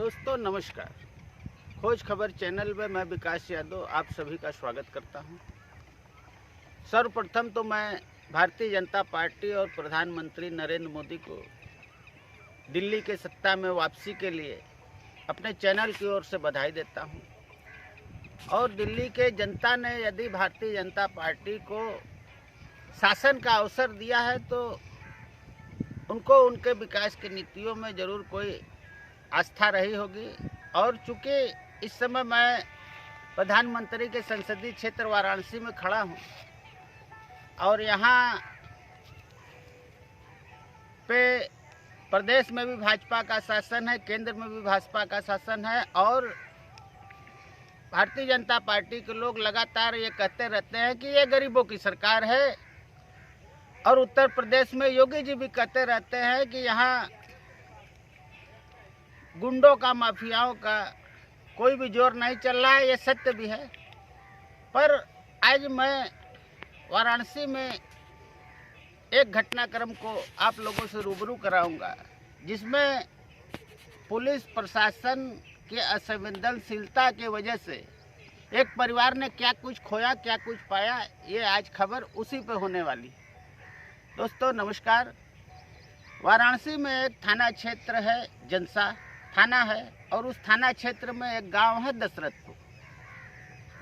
दोस्तों नमस्कार। खोज खबर चैनल में मैं विकास यादव आप सभी का स्वागत करता हूं। सर्वप्रथम तो मैं भारतीय जनता पार्टी और प्रधानमंत्री नरेंद्र मोदी को दिल्ली के सत्ता में वापसी के लिए अपने चैनल की ओर से बधाई देता हूं। और दिल्ली के जनता ने यदि भारतीय जनता पार्टी को शासन का अवसर दिया है तो उनको उनके विकास की नीतियों में ज़रूर कोई आस्था रही होगी। और चूँकि इस समय मैं प्रधानमंत्री के संसदीय क्षेत्र वाराणसी में खड़ा हूँ और यहाँ पे प्रदेश में भी भाजपा का शासन है, केंद्र में भी भाजपा का शासन है और भारतीय जनता पार्टी के लोग लगातार ये कहते रहते हैं कि ये गरीबों की सरकार है। और उत्तर प्रदेश में योगी जी भी कहते रहते हैं कि यहाँ गुंडों का, माफियाओं का कोई भी जोर नहीं चल रहा है। ये सत्य भी है। पर आज मैं वाराणसी में एक घटनाक्रम को आप लोगों से रूबरू कराऊंगा जिसमें पुलिस प्रशासन के असंवेदनशीलता की वजह से एक परिवार ने क्या कुछ खोया, क्या कुछ पाया, ये आज खबर उसी पे होने वाली। दोस्तों नमस्कार। वाराणसी में एक थाना क्षेत्र है, जनसा थाना है और उस थाना क्षेत्र में एक गांव है दशरथपुर।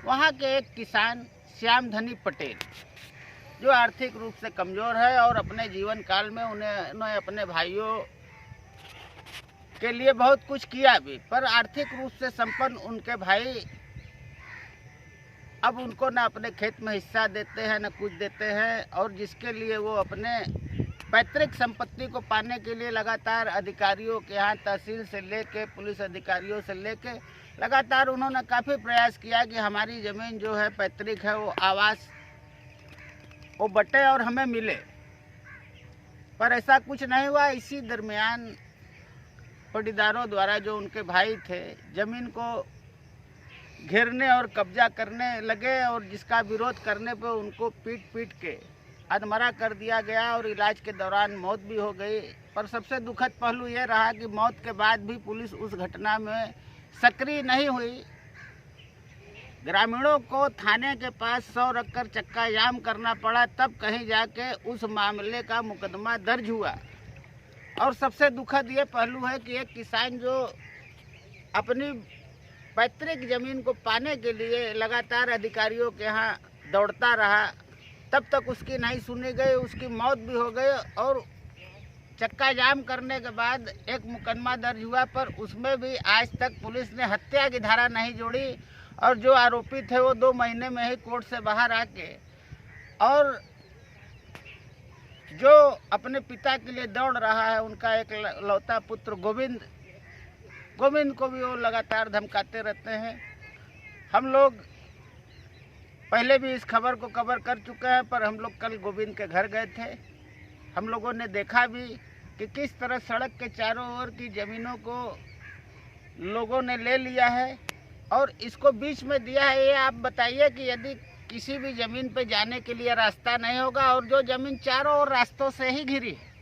वहां के एक किसान श्यामधनी पटेल जो आर्थिक रूप से कमज़ोर है और अपने जीवन काल में उन्होंने अपने भाइयों के लिए बहुत कुछ किया भी, पर आर्थिक रूप से संपन्न उनके भाई अब उनको न अपने खेत में हिस्सा देते हैं, न कुछ देते हैं। और जिसके लिए वो अपने पैतृक संपत्ति को पाने के लिए लगातार अधिकारियों के यहाँ, तहसील से लेके पुलिस अधिकारियों से लेके लगातार उन्होंने काफ़ी प्रयास किया कि हमारी ज़मीन जो है पैतृक है वो आवास वो बटे और हमें मिले, पर ऐसा कुछ नहीं हुआ। इसी दरमियान पटीदारों द्वारा जो उनके भाई थे ज़मीन को घेरने और कब्जा करने लगे और जिसका विरोध करने पर उनको पीट पीट के अधमरा कर दिया गया और इलाज के दौरान मौत भी हो गई। पर सबसे दुखद पहलू ये रहा कि मौत के बाद भी पुलिस उस घटना में सक्रिय नहीं हुई। ग्रामीणों को थाने के पास 100 रखकर चक्का जाम करना पड़ा, तब कहीं जाके उस मामले का मुकदमा दर्ज हुआ। और सबसे दुखद ये पहलू है कि एक किसान जो अपनी पैतृक ज़मीन को पाने के लिए लगातार अधिकारियों के यहाँ दौड़ता रहा, तब तक उसकी नहीं सुनी गई, उसकी मौत भी हो गई। और चक्का जाम करने के बाद एक मुकदमा दर्ज हुआ, पर उसमें भी आज तक पुलिस ने हत्या की धारा नहीं जोड़ी और जो आरोपी थे वो 2 महीने में ही कोर्ट से बाहर आके और जो अपने पिता के लिए दौड़ रहा है उनका एक लौता पुत्र गोविंद को भी वो लगातार धमकाते रहते हैं। हम लोग पहले भी इस खबर को कवर कर चुके हैं, पर हम लोग कल गोविंद के घर गए थे। हम लोगों ने देखा भी कि किस तरह सड़क के चारों ओर की ज़मीनों को लोगों ने ले लिया है और इसको बीच में दिया है। ये आप बताइए कि यदि किसी भी ज़मीन पे जाने के लिए रास्ता नहीं होगा और जो ज़मीन चारों ओर रास्तों से ही घिरी है,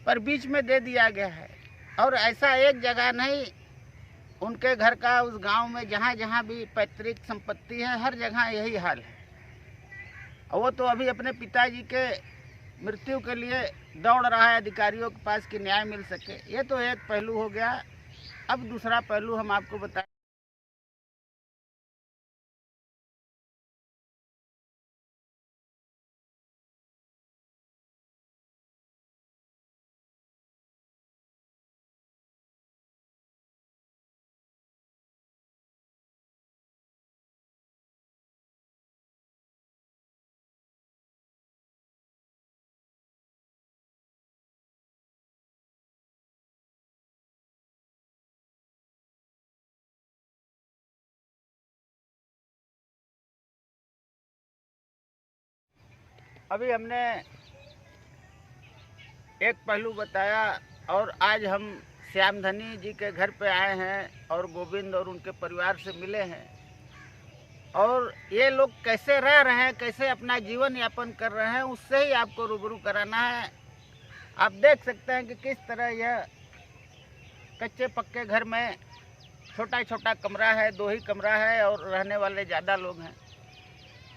पर बीच में दे दिया गया है। और ऐसा एक जगह नहीं, उनके घर का उस गांव में जहाँ जहाँ भी पैतृक संपत्ति है हर जगह यही हाल है। और वो तो अभी अपने पिताजी के मृत्यु के लिए दौड़ रहा है अधिकारियों के पास कि न्याय मिल सके। ये तो एक पहलू हो गया। अब दूसरा पहलू हम आपको बताएं। अभी हमने एक पहलू बताया और आज हम श्यामधनी जी के घर पे आए हैं और गोविंद और उनके परिवार से मिले हैं और ये लोग कैसे रह रहे हैं, कैसे अपना जीवन यापन कर रहे हैं, उससे ही आपको रूबरू कराना है। आप देख सकते हैं कि किस तरह यह कच्चे पक्के घर में छोटा छोटा कमरा है, 2 ही कमरा है और रहने वाले ज़्यादा लोग हैं।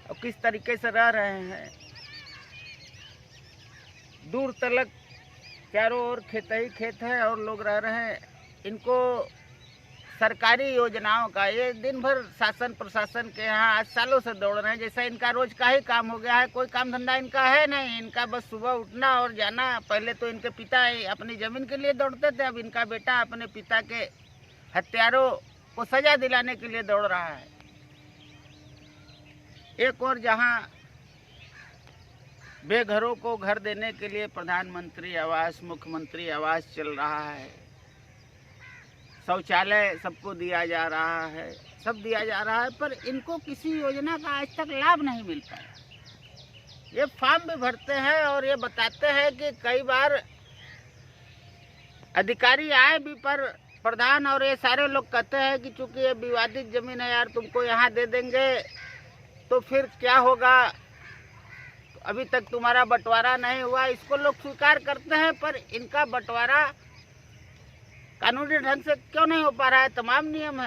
और किस तरीके से रह रहे हैं, दूर तलक चारों ओर खेत ही खेत है और लोग रह रहे हैं। इनको सरकारी योजनाओं का ये दिन भर शासन प्रशासन के यहाँ आज सालों से दौड़ रहे हैं, जैसा इनका रोज का ही काम हो गया है। कोई काम धंधा इनका है नहीं, इनका बस सुबह उठना और जाना। पहले तो इनके पिता अपनी जमीन के लिए दौड़ते थे, अब इनका बेटा अपने पिता के हत्यारों को सजा दिलाने के लिए दौड़ रहा है। एक और जहाँ बेघरों को घर देने के लिए प्रधानमंत्री आवास, मुख्यमंत्री आवास चल रहा है, शौचालय सबको दिया जा रहा है, सब दिया जा रहा है, पर इनको किसी योजना का आज तक लाभ नहीं मिल पाया। ये फॉर्म भी भरते हैं और ये बताते हैं कि कई बार अधिकारी आए भी, पर प्रधान और ये सारे लोग कहते हैं कि चूंकि ये विवादित जमीन है यार, तुमको यहाँ दे देंगे तो फिर क्या होगा, अभी तक तुम्हारा बंटवारा नहीं हुआ। इसको लोग स्वीकार करते हैं, पर इनका बंटवारा कानूनी ढंग से क्यों नहीं हो पा रहा है। तमाम नियम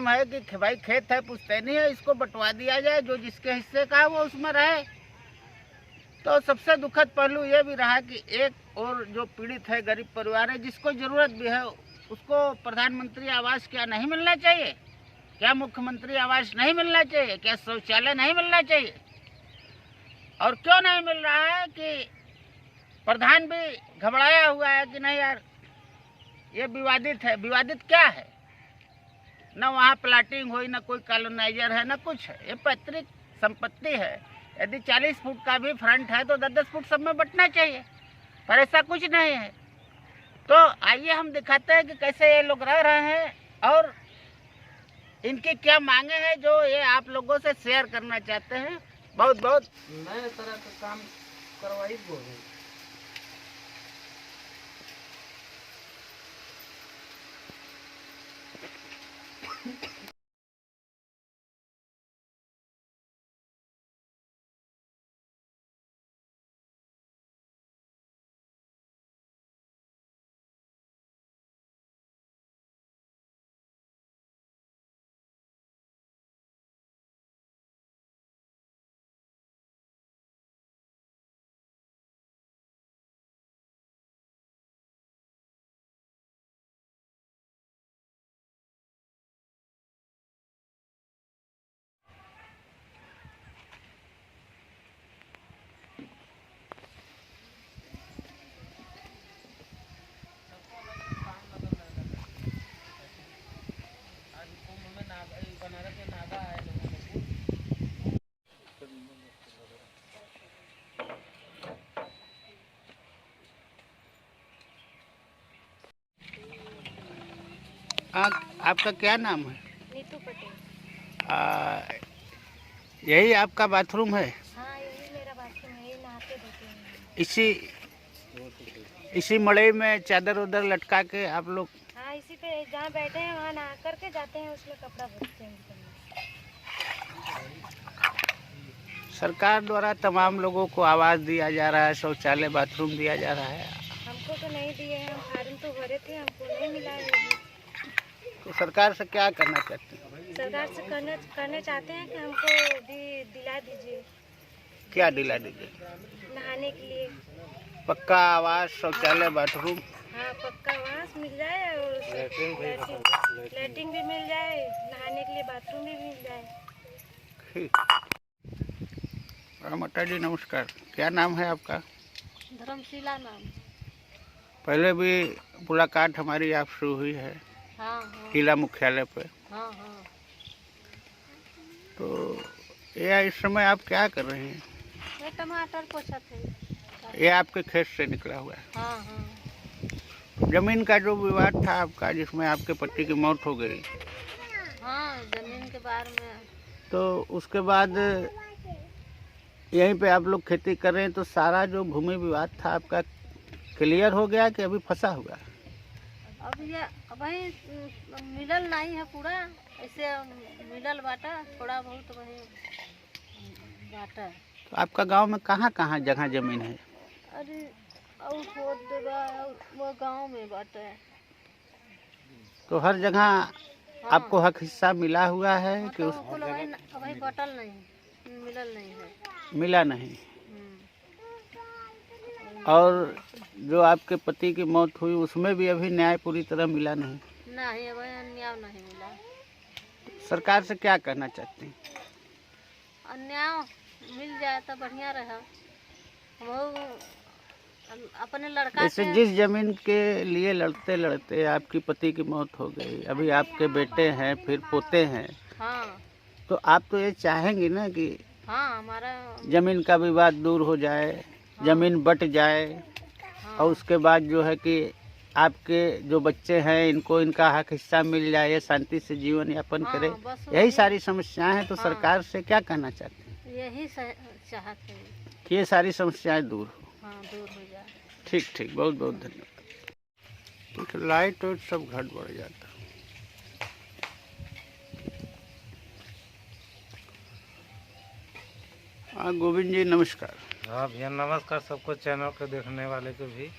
है कि भाई खेत है, पुश्तैनी है, इसको बंटवा दिया जाए, जो जिसके हिस्से का है वो उसमें रहे। तो सबसे दुखद पहलू ये भी रहा कि एक और जो पीड़ित है, गरीब परिवार है, जिसको ज़रूरत भी है, उसको प्रधानमंत्री आवास क्या नहीं मिलना चाहिए? क्या मुख्यमंत्री आवास नहीं मिलना चाहिए? क्या शौचालय नहीं मिलना चाहिए? और क्यों नहीं मिल रहा है कि प्रधान भी घबराया हुआ है कि नहीं यार ये विवादित है। विवादित क्या है? न वहाँ प्लाटिंग हुई, न कोई कॉलोनाइजर है, न कुछ है। ये पैतृक संपत्ति है। यदि 40 फुट का भी फ्रंट है तो 10-10 फुट सब में बंटना चाहिए, पर ऐसा कुछ नहीं है। तो आइए हम दिखाते हैं कि कैसे ये लोग रह रहे हैं और इनकी क्या मांगे हैं, जो ये आप लोगों से शेयर करना चाहते हैं। बहुत बहुत नए तरह का काम करवाई बोल रहे। आपका क्या नाम है? नीतू पटेल। यही आपका बाथरूम है? हाँ, यही मेरा बाथरूम है, यही नहाते धोते हैं। इसी मड़ई में चादर उधर लटका के आप लोग? हाँ, इसी पे जहाँ बैठे हैं वहाँ नहा करके जाते हैं, उसमें कपड़ा भरते हैं। सरकार द्वारा तमाम लोगों को आवास दिया जा रहा है, शौचालय बाथरूम दिया जा रहा है। हमको तो नहीं दिए हैं, हम फार्म तो भरे थे, हमको नहीं मिला है। तो सरकार से क्या करना चाहते हैं? सरकार से करने चाहते हैं कि हमको दिला दीजिए। क्या दिला दीजिए? नहाने के लिए पक्का आवास, शौचालय, बाथरूम। हाँ, पक्का आवास मिल जाए और लैट्रिन भी मिल जाए, नहाने के लिए बाथरूम भी मिल जाए। ठीक। माता जी नमस्कार, क्या नाम है आपका? धर्मशिला नाम। पहले भी मुलाकात हमारी आपसे हुई है। हाँ हाँ। जिला मुख्यालय पे। हाँ हाँ। तो ये इस समय आप क्या कर रहे हैं? ये टमाटर पोछा थे। ये आपके खेत से निकला हुआ है? हाँ हाँ। जमीन का जो विवाद था आपका, जिसमें आपके पति की मौत हो गई। हाँ, जमीन के बारे में। तो उसके बाद यहीं पे आप लोग खेती कर रहे हैं, तो सारा जो भूमि विवाद था आपका क्लियर हो गया कि अभी फंसा हुआ? अब ये वही मिलल नहीं है पूरा, ऐसे मिलल बाटा थोड़ा बहुत वही बाटा। तो आपका गांव में कहाँ कहाँ जगह जमीन है? अरे और खोद देबा वो गांव में बाटे। तो हर जगह आपको हक हिस्सा मिला हुआ है कि तो उस कुल वही बटल नहीं, मिलल नहीं है। मिला नहीं? हम्म। और जो आपके पति की मौत हुई उसमें भी अभी न्याय पूरी तरह मिला नहीं? नहीं, अब अन्याय नहीं मिला। सरकार से क्या कहना चाहते हैं? अन्याय मिल जाए तो बढ़िया रहा। वो अपने लड़का जैसे के जिस जमीन के लिए लड़ते लड़ते आपकी पति की मौत हो गई, अभी आपके बेटे हैं, फिर पोते हैं, हाँ तो आप तो ये चाहेंगे ना कि हाँ हमारा जमीन का विवाद दूर हो जाए, जमीन बट जाए, हाँ और उसके बाद जो है कि आपके जो बच्चे हैं इनको इनका हक हिस्सा मिल जाए, ये शांति से जीवन यापन हाँ, करे। बस यही सारी समस्याएं हैं। तो हाँ। सरकार से क्या कहना चाहते हैं? यही चाहते हैं। कि ये सारी समस्याएं दूर हो। हाँ, दूर हो जाए। ठीक ठीक, बहुत बहुत धन्यवाद। तो लाइट वाइट सब घट बढ़ जाता। हाँ गोविंद जी नमस्कार। हाँ भैया नमस्कार, सबको चैनल को देखने वाले को भी।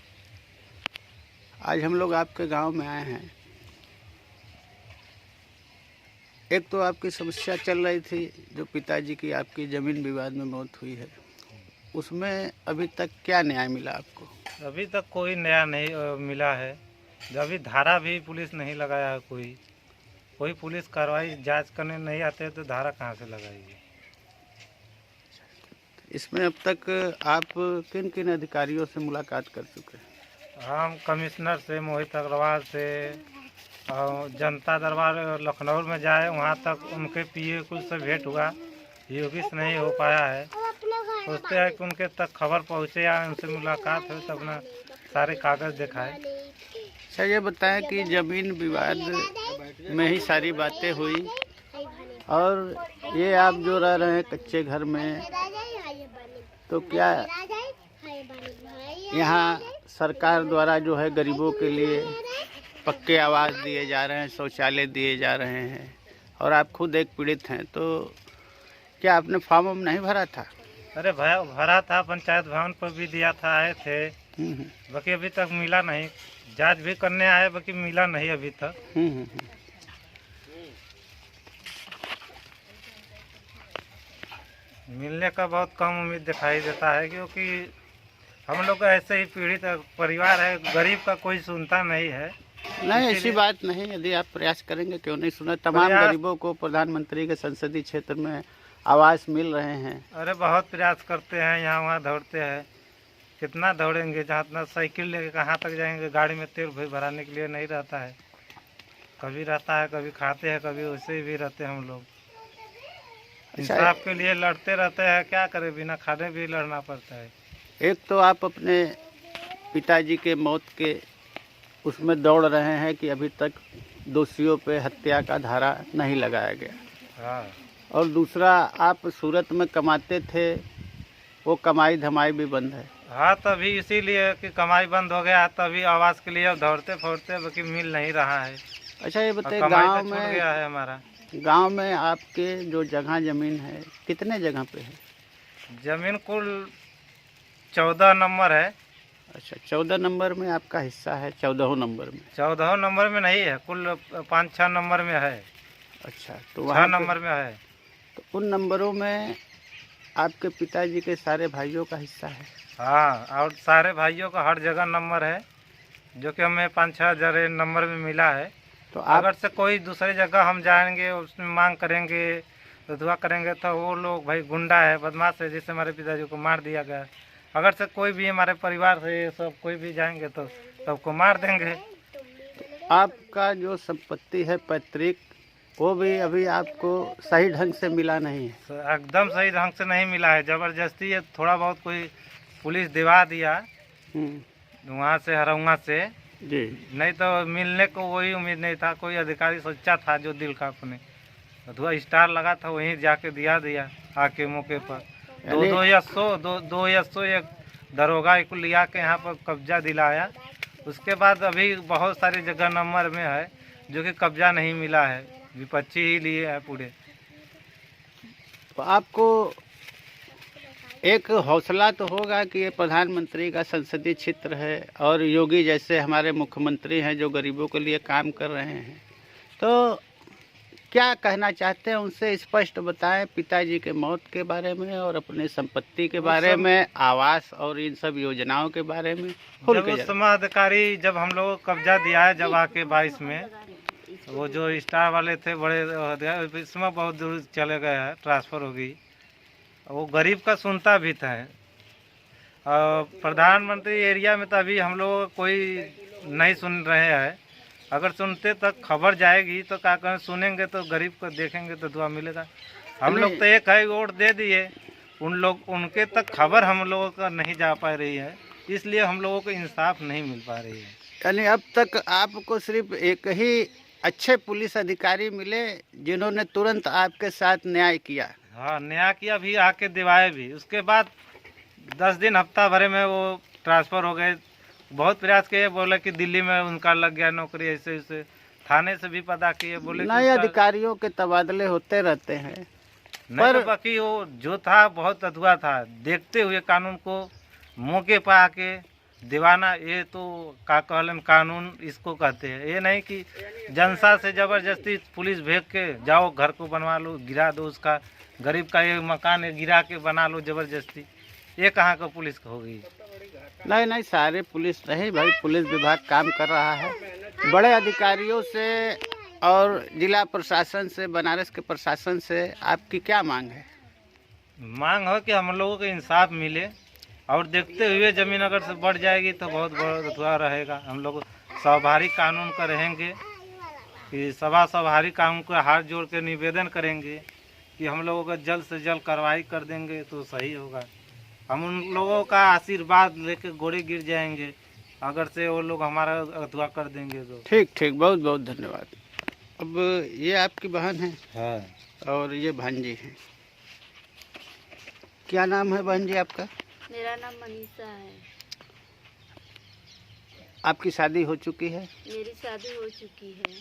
आज हम लोग आपके गांव में आए हैं। एक तो आपकी समस्या चल रही थी, जो पिताजी की आपकी ज़मीन विवाद में मौत हुई है, उसमें अभी तक क्या न्याय मिला आपको? अभी तक कोई नया नहीं मिला है। अभी धारा भी पुलिस नहीं लगाया है। कोई पुलिस कार्रवाई जांच करने नहीं आते तो धारा कहाँ से लगाएगी? इसमें अब तक आप किन किन अधिकारियों से मुलाकात कर चुके हैं? हम कमिश्नर से, मोहित अग्रवाल से, और जनता दरबार लखनऊ में जाए, वहाँ तक उनके पीए कुछ से भेंट हुआ, योगी से नहीं हो पाया है। सोचते हैं कि उनके तक खबर पहुँचे या उनसे मुलाकात हो तो अपना सारे कागज़ दिखाए। अच्छा ये बताएं कि ज़मीन विवाद में ही सारी बातें हुई, और ये आप जो रह रहे हैं कच्चे घर में, तो क्या यहाँ सरकार द्वारा जो है गरीबों के लिए पक्के आवास दिए जा रहे हैं, शौचालय दिए जा रहे हैं, और आप खुद एक पीड़ित हैं, तो क्या आपने फॉर्म वार्म नहीं भरा था? अरे भरा था, पंचायत भवन पर भी दिया था, आए थे, बाकी अभी तक मिला नहीं। जांच भी करने आए, बाकी मिला नहीं अभी तक। मिलने का बहुत कम उम्मीद दिखाई देता है, क्योंकि हम लोग का ऐसे ही पीड़ित परिवार है, गरीब का कोई सुनता नहीं है। नहीं ऐसी बात नहीं, यदि आप प्रयास करेंगे क्यों नहीं सुना। तमाम गरीबों को प्रधानमंत्री के संसदीय क्षेत्र में आवास मिल रहे हैं। अरे बहुत प्रयास करते हैं, यहाँ वहाँ दौड़ते हैं, कितना दौड़ेंगे? जहाँ इतना साइकिल लेके कहाँ तक जाएंगे? गाड़ी में तेल भी भराने के लिए नहीं रहता है। कभी रहता है, कभी खाते हैं, कभी वैसे भी रहते हैं हम लोग। इंसाफ के लिए लड़ते रहते हैं, क्या करें, बिना खाने भी लड़ना पड़ता है। एक तो आप अपने पिताजी के मौत के उसमें दौड़ रहे हैं कि अभी तक दोषियों पे हत्या का धारा नहीं लगाया गया। हाँ। और दूसरा, आप सूरत में कमाते थे, वो कमाई धमाई भी बंद है। हाँ, तभी इसीलिए कि कमाई बंद हो गया, तभी आवास के लिए दौड़ते फोड़ते, बाकी मिल नहीं रहा है। अच्छा ये बताइए, गांव में छूट गया है हमारा। गांव में आपके जो जगह जमीन है, कितने जगह पे है? जमीन कुल 14 नंबर है। अच्छा, 14 नंबर में आपका हिस्सा है? 14 नंबर में? 14 नंबर में नहीं है, कुल 5-6 नंबर में है। अच्छा, तो 6 नंबर में है। तो उन नंबरों में आपके पिताजी के सारे भाइयों का हिस्सा है? हाँ, और सारे भाइयों का हर जगह नंबर है, जो कि हमें 5-6 जगह नंबर में मिला है। तो अगर से कोई दूसरी जगह हम जाएंगे, उसमें मांग करेंगे, तो दुआ करेंगे, तो वो लोग भाई गुंडा है, बदमाश है, जिससे हमारे पिताजी को मार दिया गया। अगर से कोई भी हमारे परिवार से सब कोई भी जाएंगे तो सबको मार देंगे। तो आपका जो संपत्ति है पैतृक, वो भी अभी आपको सही ढंग से मिला नहीं है? एकदम सही ढंग से नहीं मिला है, जबरदस्ती है। थोड़ा बहुत कोई पुलिस दिवा दिया वहाँ से, हरौंगा से जी, नहीं तो मिलने को वही उम्मीद नहीं था। कोई अधिकारी सोचा था जो दिल का अपने अधूरा स्टार लगा था, वहीं जाके दिया आके मौके पर। 2 या 100 एक दरोगा को लिया के यहाँ पर कब्जा दिलाया। उसके बाद अभी बहुत सारी जगह नंबर में है जो कि कब्जा नहीं मिला है, विपक्षी ही लिए है पूरे। तो आपको एक हौसला तो होगा कि ये प्रधानमंत्री का संसदीय क्षेत्र है और योगी जैसे हमारे मुख्यमंत्री हैं जो गरीबों के लिए काम कर रहे हैं, तो क्या कहना चाहते हैं उनसे स्पष्ट बताएं पिताजी के मौत के बारे में और अपने संपत्ति के बारे में, आवास और इन सब योजनाओं के बारे में। जब उस समय अधिकारी जब हम लोग को कब्जा दिया है जब आके 22 में, वो जो स्टार वाले थे बड़े, इसमें बहुत दूर चले गए हैं, ट्रांसफ़र हो गई। वो गरीब का सुनता भी था। प्रधानमंत्री एरिया में तो अभी हम लोग कोई नहीं सुन रहे हैं। अगर सुनते तक खबर जाएगी तो क्या करें, सुनेंगे तो गरीब को देखेंगे तो दुआ मिलेगा। हम लोग तो एक है वोट दे दिए, उनके तक खबर हम लोगों का नहीं जा पा रही है, इसलिए हम लोगों को इंसाफ नहीं मिल पा रही है। यानी अब तक आपको सिर्फ एक ही अच्छे पुलिस अधिकारी मिले जिन्होंने तुरंत आपके साथ न्याय किया। हाँ, न्याय किया भी, आके दिवाए भी। उसके बाद 10 दिन हफ्ता भरे में वो ट्रांसफ़र हो गए। बहुत प्रयास किए, बोले कि दिल्ली में उनका लग गया नौकरी, ऐसे ऐसे थाने से भी पता किए, बोले नए अधिकारियों के तबादले होते रहते हैं। नहीं तो बाकी वो जो था बहुत अधूरा था। देखते हुए कानून को मौके पर आके दीवाना, ये तो का कहलन कानून इसको कहते हैं। ये नहीं कि जनता से ज़बरदस्ती पुलिस भेज के जाओ घर को बनवा लो, गिरा दो, उसका गरीब का ये मकान है गिरा के बना लो ज़बरदस्ती। ये कहाँ का पुलिस हो गई? नहीं, सारे पुलिस नहीं भाई, पुलिस विभाग काम कर रहा है। बड़े अधिकारियों से और जिला प्रशासन से, बनारस के प्रशासन से आपकी क्या मांग है? मांग हो कि हम लोगों को इंसाफ मिले, और देखते हुए ज़मीन अगर से बढ़ जाएगी तो बहुत बड़ा रहेगा। हम लोग स्वाभाविक कानून का रहेंगे कि स्वाभाविक कानून को हाथ जोड़ के निवेदन करेंगे कि हम लोगों को जल्द से जल्द कार्रवाई कर देंगे तो सही होगा। हम उन लोगों का आशीर्वाद लेके गोड़े गिर जाएंगे अगर से वो लोग हमारा अगवा कर देंगे तो। ठीक, बहुत बहुत धन्यवाद। अब ये आपकी बहन है? हाँ। और ये भांजी है। क्या नाम है बहन जी आपका? मेरा नाम मनीषा है। आपकी शादी हो चुकी है? मेरी शादी हो चुकी है।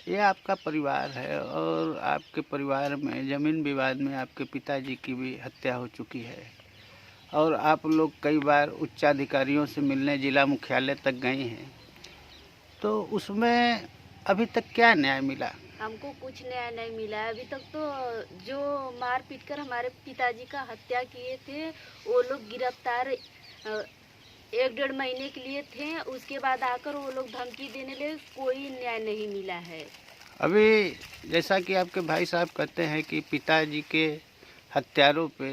ये आपका परिवार है और आपके परिवार में ज़मीन विवाद में आपके पिताजी की भी हत्या हो चुकी है और आप लोग कई बार उच्चाधिकारियों से मिलने जिला मुख्यालय तक गए हैं, तो उसमें अभी तक क्या न्याय मिला? हमको कुछ न्याय नहीं मिला अभी तक। तो जो मार पीट कर हमारे पिताजी का हत्या किए थे वो लोग गिरफ्तार 1-1.5 महीने के लिए थे। उसके बाद आकर वो लोग धमकी देने लगे, कोई न्याय नहीं मिला है। अभी जैसा कि आपके भाई साहब कहते हैं कि पिताजी के हत्यारों पे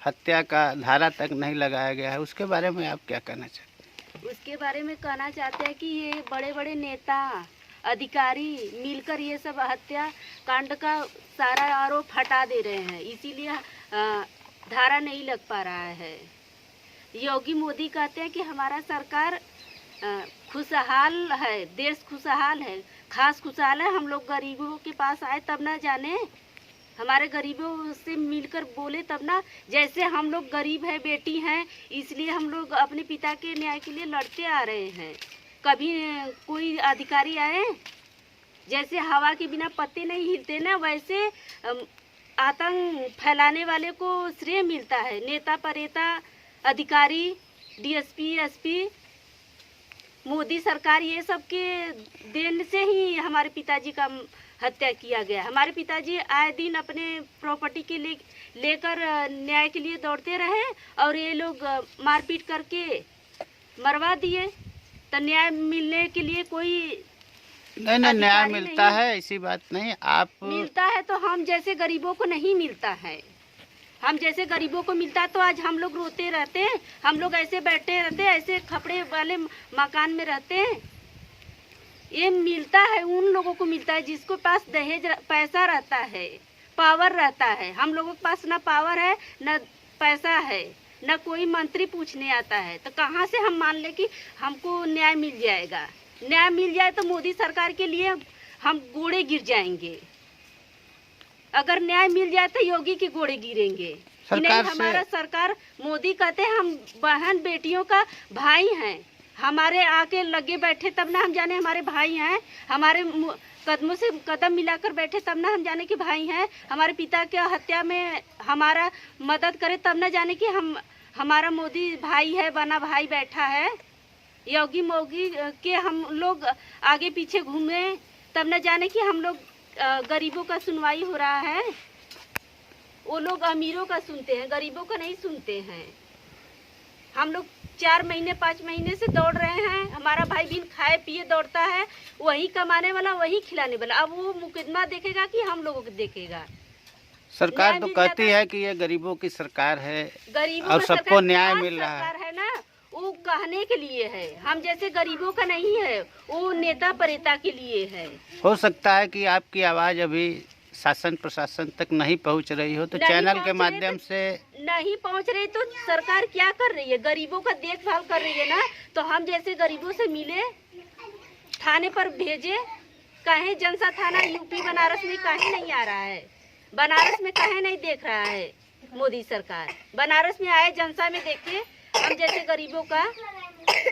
हत्या का धारा तक नहीं लगाया गया है, उसके बारे में आप क्या कहना चाहते हैं? उसके बारे में कहना चाहते हैं कि ये बड़े बड़े नेता अधिकारी मिलकर ये सब हत्या कांड का सारा आरोप हटा दे रहे हैं, इसीलिए धारा नहीं लग पा रहा है। योगी मोदी कहते हैं कि हमारा सरकार खुशहाल है, देश खुशहाल है, खास खुशहाल है। हम लोग गरीबों के पास आए तब ना जाने, हमारे गरीबों से मिलकर बोले तब ना। जैसे हम लोग गरीब हैं, बेटी हैं, इसलिए हम लोग अपने पिता के न्याय के लिए लड़ते आ रहे हैं। कभी कोई अधिकारी आए, जैसे हवा के बिना पत्ते नहीं हिलते ना, वैसे आतंक फैलाने वाले को श्रेय मिलता है। नेता परेता अधिकारी, डीएसपी, एसपी, मोदी सरकार, ये सब के देन से ही हमारे पिताजी का हत्या किया गया। हमारे पिताजी आए दिन अपने प्रॉपर्टी के लेकर न्याय के लिए दौड़ते रहे और ये लोग मारपीट करके मरवा दिए। तो न्याय मिलने के लिए कोई नहीं, न्याय मिलता है ऐसी बात नहीं। आप मिलता है तो हम जैसे गरीबों को नहीं मिलता है। हम जैसे गरीबों को मिलता है तो आज हम लोग रोते रहते हैं, हम लोग ऐसे बैठे रहते हैं, ऐसे खपड़े वाले मकान में रहते हैं। ये मिलता है उन लोगों को मिलता है जिसको पास दहेज पैसा रहता है, पावर रहता है। हम लोगों के पास ना पावर है, ना पैसा है, ना कोई मंत्री पूछने आता है। तो कहाँ से हम मान ले कि हमको न्याय मिल जाएगा? न्याय मिल जाए तो मोदी सरकार के लिए हम घोड़े गिर जाएंगे। अगर न्याय मिल जाए तो योगी के घोड़े गिरेंगे। नहीं, हमारा सरकार मोदी कहते हैं हम बहन बेटियों का भाई हैं, हमारे आके लगे बैठे तब ना हम जाने हमारे भाई हैं। हमारे कदमों से कदम मिलाकर बैठे तब ना हम जाने कि भाई हैं, हमारे पिता के हत्या में हमारा मदद करे तब ना जाने कि हमारा मोदी भाई है, बना भाई बैठा है। योगी मोगी के हम लोग आगे पीछे घूमे तब न जाने कि हम लोग गरीबों का सुनवाई हो रहा है। वो लोग अमीरों का सुनते हैं, गरीबों का नहीं सुनते हैं। हम लोग 4 महीने 5 महीने से दौड़ रहे हैं। हमारा भाई बिन खाए पिए दौड़ता है, वही कमाने वाला वही खिलाने वाला। अब वो मुकदमा देखेगा कि हम लोगों को देखेगा? सरकार तो कहती है कि ये गरीबों की सरकार है गरीबों और का सबको सरकार न्याय आज मिल रहा सरकार है ना, वो कहने के लिए है। हम जैसे गरीबों का नहीं है, वो नेता परेता के लिए है। हो सकता है कि आपकी आवाज़ अभी शासन प्रशासन तक नहीं पहुंच रही हो, तो नहीं चैनल पहुंच के रही माध्यम तो- से नहीं पहुंच रही तो सरकार क्या कर रही है? गरीबों का देखभाल कर रही है ना। तो हम जैसे गरीबों से मिले, थाने पर भेजे, कहे जनसा थाना यूपी बनारस में कहीं नहीं आ रहा है, बनारस में कहीं नहीं देख रहा है मोदी सरकार। बनारस में आए, जनसा में देखे हम जैसे गरीबों का।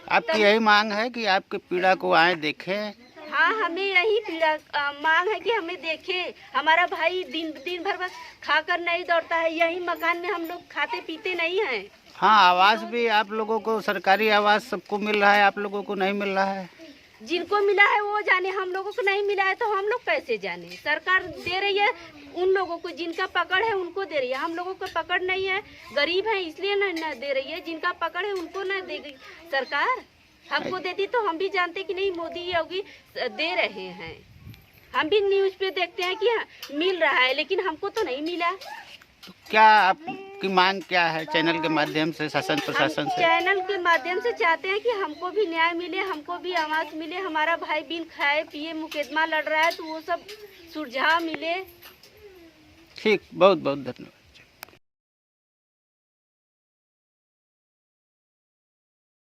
आपकी यही मांग है कि आपके पीड़ा को आए देखें। हाँ, हमें यही पीड़ा मांग है कि हमें देखे। हमारा भाई दिन भर बस खाकर नहीं दौड़ता है, यही मकान में हम लोग खाते पीते नहीं हैं। हाँ, आवास भी आप लोगों को, सरकारी आवास सबको मिल रहा है, आप लोगों को नहीं मिल रहा है। जिनको मिला है वो जाने, हम लोगों को नहीं मिला है तो हम लोग कैसे जाने? सरकार दे रही है उन लोगों को जिनका पकड़ है, उनको दे रही है। हम लोगों को पकड़ नहीं है, गरीब है इसलिए न दे रही है। जिनका पकड़ है उनको न देगी सरकार। हमको देती तो हम भी जानते कि नहीं मोदी योगी दे रहे हैं। हम भी न्यूज़ पे देखते हैं कि मिल रहा है, लेकिन हमको तो नहीं मिला। तो क्या आपकी मांग क्या है चैनल के माध्यम से, शासन प्रशासन से? चैनल के माध्यम से चाहते हैं कि हमको भी न्याय मिले, हमको भी आवाज मिले। हमारा भाई बिन खाए पिए मुकदमा लड़ रहा है तो वो सब सुलझा मिले। ठीक, बहुत बहुत धन्यवाद।